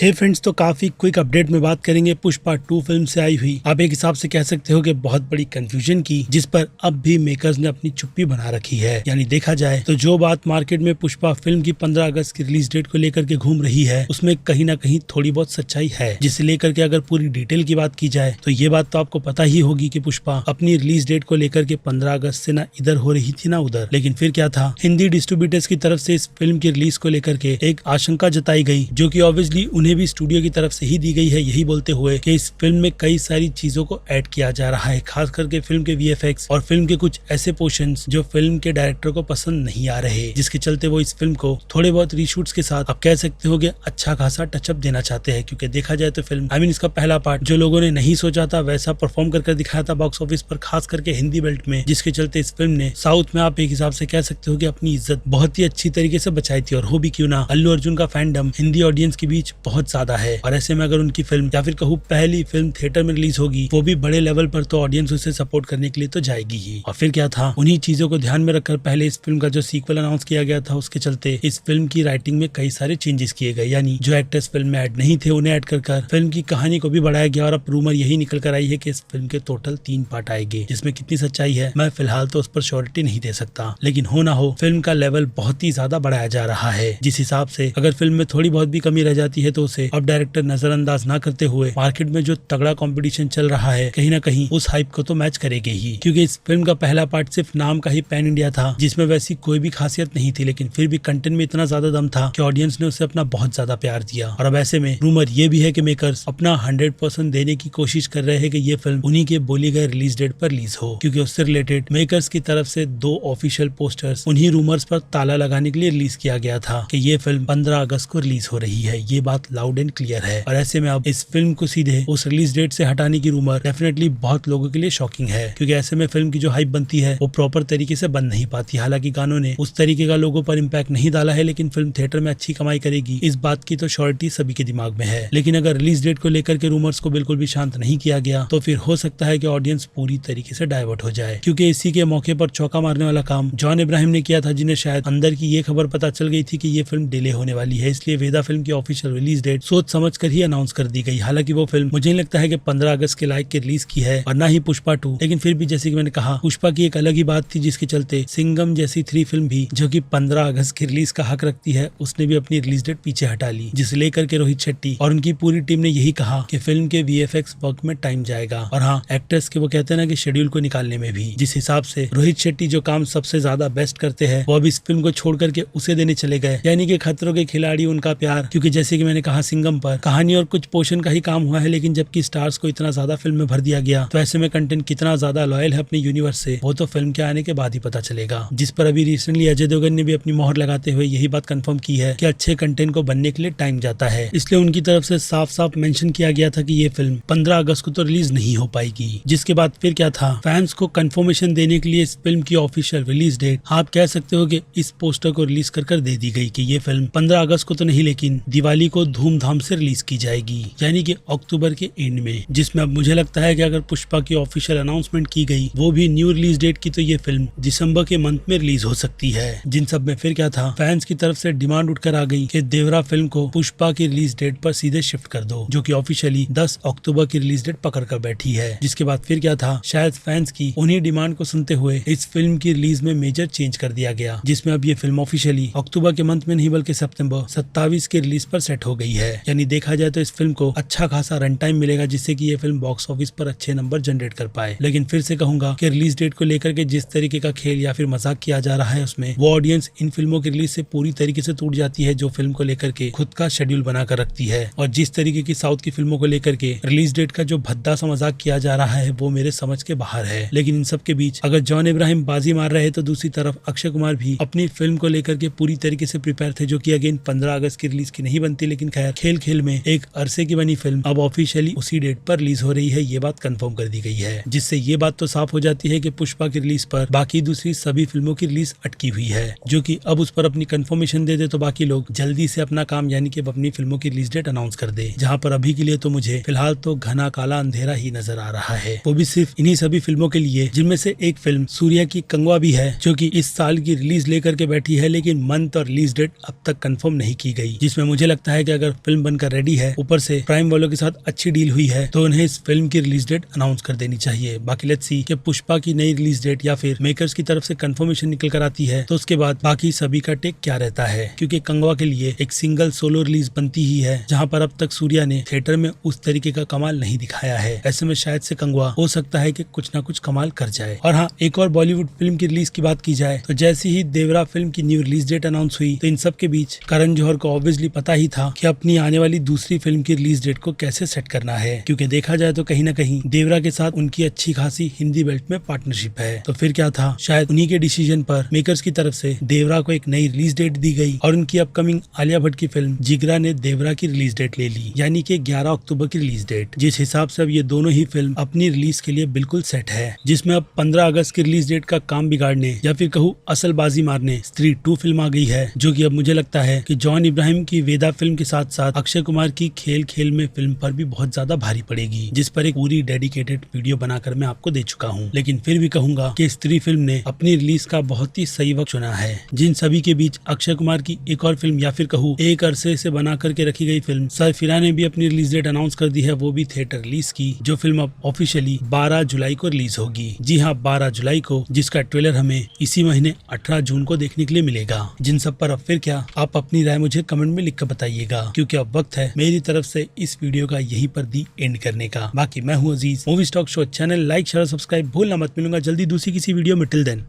हे friends, तो काफी quick update में बात करेंगे पुष्पा 2 फिल्म से आई हुई। आप एक हिसाब से कह सकते हो कि बहुत बड़ी कंफ्यूजन की, जिस पर अब भी मेकर्स ने अपनी चुप्पी बना रखी है। यानी देखा जाए तो जो बात मार्केट में पुष्पा फिल्म की 15 अगस्त की रिलीज डेट को लेकर के घूम रही है, उसमें कहीं ना कहीं थोड़ी बहुत सच्चाई है। जिसे लेकर के अगर पूरी डिटेल की बात की जाए तो ये बात तो आपको पता ही होगी कि पुष्पा अपनी रिलीज डेट को लेकर के 15 अगस्त से ना इधर हो रही थी ना उधर। लेकिन फिर क्या था, हिंदी डिस्ट्रीब्यूटर्स की तरफ से इस फिल्म की रिलीज को लेकर के एक आशंका जताई गई, जो कि ऑब्वियसली उन्हें भी स्टूडियो की तरफ से ही दी गई है, यही बोलते हुए कि इस फिल्म में कई सारी चीजों को ऐड किया जा रहा है, खास करके फिल्म के वीएफएक्स और फिल्म के कुछ ऐसे पोर्शंस जो फिल्म के डायरेक्टर को पसंद नहीं आ रहे, जिसके चलते वो इस फिल्म को थोड़े बहुत रीशूट्स के साथ आप कह सकते हो कि अच्छा खासा टचअप देना चाहते हैं। क्योंकि देखा जाए तो फिल्म इसका पहला पार्ट जो लोगों ने नहीं सोचा था वैसा परफॉर्म कर दिखाया था बॉक्स ऑफिस पर, खास करके हिंदी बेल्ट में, जिसके चलते इस फिल्म ने साउथ में आप एक हिसाब से कह सकते हो कि अपनी इज्जत बहुत ही अच्छी तरीके से बचाई थी। और हो भी क्यों ना, अल्लू अर्जुन का फैंडम हिंदी ऑडियंस के बीच बहुत ज्यादा है, और ऐसे में अगर उनकी फिल्म या फिर कहूँ पहली फिल्म थिएटर में रिलीज होगी, वो भी बड़े लेवल पर, तो ऑडियंस उसे सपोर्ट करने के लिए तो जाएगी ही। और फिर क्या था, उन्हीं चीजों को ध्यान में रखकर पहले इस फिल्म का जो सीक्वल अनाउंस किया गया था, उसके चलते इस फिल्म की राइटिंग में कई सारे चेंजेस किए गए। यानी जो एक्टर्स फिल्म में ऐड नहीं थे उन्हें ऐड कर फिल्म की कहानी को भी बढ़ाया गया। और अब रूमर यही निकल कर आई है कि इस फिल्म के टोटल 3 पार्ट आएंगे, जिसमें कितनी सच्चाई है मैं फिलहाल तो उस पर श्योरिटी नहीं दे सकता। लेकिन हो ना हो, फिल्म का लेवल बहुत ही ज्यादा बढ़ाया जा रहा है, जिस हिसाब से अगर फिल्म में थोड़ी बहुत भी कमी रह जाती है तो उसे अब डायरेक्टर नजरअंदाज ना करते हुए मार्केट में जो तगड़ा कंपटीशन चल रहा है, कहीं ना कहीं उस हाइप को तो मैच करेगी ही। क्योंकि इस फिल्म का पहला पार्ट सिर्फ नाम का ही पैन इंडिया था, जिसमें वैसी कोई भी खासियत नहीं थी, लेकिन फिर भी कंटेंट में इतना ज्यादा दम था कि ऑडियंस ने उसे अपना बहुत ज्यादा प्यार दिया। और अब ऐसे में रूमर ये भी है कि मेकर्स अपना 100% देने की कोशिश कर रहे हैं कि ये फिल्म उन्हीं के बोली गए रिलीज डेट पर रिलीज हो। क्योंकि उससे रिलेटेड मेकर्स की तरफ से 2 ऑफिशियल पोस्टर्स उन्हीं रूमर्स पर ताला लगाने के लिए रिलीज किया गया था कि ये फिल्म 15 अगस्त को रिलीज हो रही है। ये बात लाउड एंड क्लियर है। और ऐसे में अब इस फिल्म को सीधे उस रिलीज डेट से हटाने की रूमर डेफिनेटली बहुत लोगों के लिए शॉकिंग है। क्योंकि ऐसे में फिल्म की जो हाइप बनती है वो प्रॉपर तरीके से बन नहीं पाती। हालांकि गानों ने उस तरीके का लोगों पर इम्पैक्ट नहीं डाला है, लेकिन फिल्म थिएटर में अच्छी कमाई करेगी, इस बात की तो श्योरिटी सभी के दिमाग में है। लेकिन अगर रिलीज डेट को लेकर के रूमर्स को बिल्कुल भी शांत नहीं किया गया तो फिर हो सकता है कि ऑडियंस पूरी तरीके से डाइवर्ट हो जाए। क्योंकि इसी के मौके पर चौका मारने वाला काम जॉन इब्राहिम ने किया था, जिन्हें शायद अंदर की ये खबर पता चल गई थी कि ये फिल्म डिले होने वाली है, इसलिए वेदा फिल्म की ऑफिशियल रिलीज डेट सोच समझ कर ही अनाउंस कर दी गई। हालांकि वो फिल्म मुझे नहीं लगता है कि 15 अगस्त के लायक के रिलीज की है, और ना ही पुष्पा 2। लेकिन फिर भी जैसे कि मैंने कहा, पुष्पा की एक अलग ही बात थी, जिसके चलते सिंघम जैसी 3 फिल्म भी जो कि 15 अगस्त की रिलीज का हक रखती है, उसने भी अपनी रिलीज डेट पीछे हटा ली। जिसे लेकर के रोहित शेट्टी और उनकी पूरी टीम ने यही कहा कि फिल्म के वीएफएक्स वर्क में टाइम जाएगा, और हाँ, एक्टर्स के वो कहते हैं ना कि शेड्यूल को निकालने में भी। जिस हिसाब से रोहित शेट्टी जो काम सबसे ज्यादा बेस्ट करते हैं, वो अब इस फिल्म को छोड़ करके उसे देने चले गए। यानी कि खतरों के खिलाड़ी उनका प्यार। क्योंकि जैसे कि मैंने कहा, सिंघम पर कहानी और कुछ पोर्शन का ही काम हुआ है, लेकिन जबकि स्टार्स को इतना ज्यादा फिल्म में भर दिया गया, तो ऐसे में कंटेंट कितना ज्यादा लॉयल है अपने यूनिवर्स से, वो तो फिल्म के आने के बाद ही पता चलेगा। जिस पर अभी रिसेंटली अजय देवगन ने भी अपनी मोहर लगाते हुए यही बात कंफर्म की है कि अच्छे कंटेंट को बनने के लिए टाइम जाता है। इसलिए उनकी तरफ से साफ साफ मेंशन किया गया था कि ये फिल्म 15 अगस्त को तो रिलीज नहीं हो पाएगी। जिसके बाद फिर क्या था, फैंस को कंफर्मेशन देने के लिए इस फिल्म की ऑफिशियल रिलीज डेट आप कह सकते हो कि इस पोस्टर को रिलीज कर दे दी गई कि ये फिल्म 15 अगस्त को तो नहीं, लेकिन दिवाली को धूमधाम से रिलीज की जाएगी, यानी कि अक्टूबर के एंड में। जिसमें अब मुझे लगता है कि अगर पुष्पा की ऑफिशियल अनाउंसमेंट की गई, वो भी न्यू रिलीज डेट की, तो ये फिल्म दिसंबर के मंथ में रिलीज हो सकती है। जिन सब में फिर क्या था, फैंस की तरफ से डिमांड उठकर आ गई कि देवरा फिल्म को पुष्पा की रिलीज डेट पर सीधे शिफ्ट कर दो, जो कि ऑफिशियली 10 अक्टूबर की रिलीज डेट पकड़ कर बैठी है। जिसके बाद फिर क्या था, शायद फैंस की उन्हीं डिमांड को सुनते हुए इस फिल्म की रिलीज में मेजर चेंज कर दिया गया, जिसमें अब ये फिल्म ऑफिशियली अक्टूबर के मंथ में नहीं बल्कि सितंबर 27 के रिलीज पर सेट हो गई है। यानी देखा जाए तो इस फिल्म को अच्छा खासा रन टाइम मिलेगा, जिससे कि ये फिल्म बॉक्स ऑफिस पर अच्छे नंबर जनरेट कर पाए। लेकिन फिर से कहूंगा कि रिलीज डेट को लेकर के जिस तरीके का खेल या फिर मजाक किया जा रहा है, उसमें वो ऑडियंस इन फिल्मों की रिलीज से पूरी तरीके से टूट जाती है, जो फिल्म को लेकर के खुद का शेड्यूल बनाकर रखती है। और जिस तरीके की साउथ की फिल्मों को लेकर के रिलीज डेट का जो भद्दा सा मजाक किया जा रहा है, वो मेरे समझ के बाहर है। लेकिन इन सब के बीच अगर जॉन इब्राहिम बाजी मार रहे, तो दूसरी तरफ अक्षय कुमार भी अपनी फिल्म को लेकर के पूरी तरीके से प्रिपेयर थे, जो कि अगेन 15 अगस्त की रिलीज की नहीं बनती। लेकिन खैर, खेल खेल में एक अरसे की बनी फिल्म अब ऑफिशियली उसी डेट पर रिलीज हो रही है, ये बात कंफर्म कर दी गई है। जिससे ये बात तो साफ हो जाती है कि पुष्पा की रिलीज पर बाकी दूसरी सभी फिल्मों की रिलीज अटकी हुई है, जो कि अब उस पर अपनी कंफर्मेशन दे दे तो बाकी लोग जल्दी से अपना काम, यानी कि अपनी फिल्मों की रिलीज डेट अनाउंस कर दे। जहां पर अभी के लिए तो मुझे फिलहाल तो घना काला अंधेरा ही नजर आ रहा है, वो भी सिर्फ इन्हीं सभी फिल्मों के लिए, जिनमें से एक फिल्म सूर्या की कंगवा भी है, जो कि इस साल की रिलीज लेकर के बैठी है, लेकिन मंथ और रिलीज डेट अब तक कंफर्म नहीं की गई। जिसमें मुझे लगता है कि अगर अगर फिल्म बनकर रेडी है, ऊपर से प्राइम वालों के साथ अच्छी डील हुई है, तो उन्हें इस फिल्म की रिलीज डेट अनाउंस कर देनी चाहिए। बाकी लेट्स सी कि पुष्पा की नई रिलीज डेट या फिर मेकर्स की तरफ से कंफर्मेशन निकल कर आती है तो उसके बाद बाकी सभी का टेक क्या रहता है, क्योंकि कंगवा के लिए एक सिंगल सोलो रिलीज बनती ही है, जहां पर अब तक सूर्या ने थिएटर में उस तरीके का कमाल नहीं दिखाया है। ऐसे में शायद से कंगवा हो सकता है कि कुछ ना कुछ कमाल कर जाए। और हाँ, एक और बॉलीवुड फिल्म की रिलीज की बात की जाए तो जैसे ही देवरा फिल्म की न्यू रिलीज डेट अनाउंस हुई तो इन सब के बीच करण जौहर को ऑब्वियसली पता ही था कि अपनी आने वाली दूसरी फिल्म की रिलीज डेट को कैसे सेट करना है, क्योंकि देखा जाए तो कहीं ना कहीं देवरा के साथ उनकी अच्छी खासी हिंदी बेल्ट में पार्टनरशिप है। तो फिर क्या था, शायद उन्हीं के डिसीजन पर मेकर्स की तरफ से देवरा को एक नई रिलीज डेट दी गई और उनकी अपकमिंग आलिया भट्ट की फिल्म जिगरा ने देवरा की रिलीज डेट ले ली, यानी कि 11 अक्टूबर की रिलीज डेट। जिस हिसाब से अब ये दोनों ही फिल्म अपनी रिलीज के लिए बिल्कुल सेट है, जिसमें अब 15 अगस्त की रिलीज डेट का काम बिगाड़ने या फिर कहूँ असल बाजी मारने स्त्री 2 फिल्म आ गई है, जो कि अब मुझे लगता है कि जॉन इब्राहिम की वेदा फिल्म के साथ साथ अक्षय कुमार की खेल खेल में फिल्म पर भी बहुत ज्यादा भारी पड़ेगी, जिस पर एक पूरी डेडिकेटेड वीडियो बनाकर मैं आपको दे चुका हूँ। लेकिन फिर भी कहूंगा कि स्त्री फिल्म ने अपनी रिलीज का बहुत ही सही वक्त चुना है। जिन सभी के बीच अक्षय कुमार की एक और फिल्म या फिर कहूँ एक अरसे से बना करके रखी गई फिल्म सरफिरा ने भी अपनी रिलीज डेट अनाउंस कर दी है, वो भी थिएटर रिलीज की, जो फिल्म अब ऑफिशियली 12 जुलाई को रिलीज होगी। जी हाँ, 12 जुलाई को, जिसका ट्रेलर हमें इसी महीने 18 जून को देखने के लिए मिलेगा। जिन सब पर अब फिर क्या, आप अपनी राय मुझे कमेंट में लिख कर बताइएगा, क्योंकि अब वक्त है मेरी तरफ से इस वीडियो का यहीं पर दी एंड करने का। बाकी मैं हूँ Aziz, movie stock show channel like share subscribe भूलना मत। मिलूंगा जल्दी दूसरी किसी वीडियो में। Till then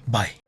bye.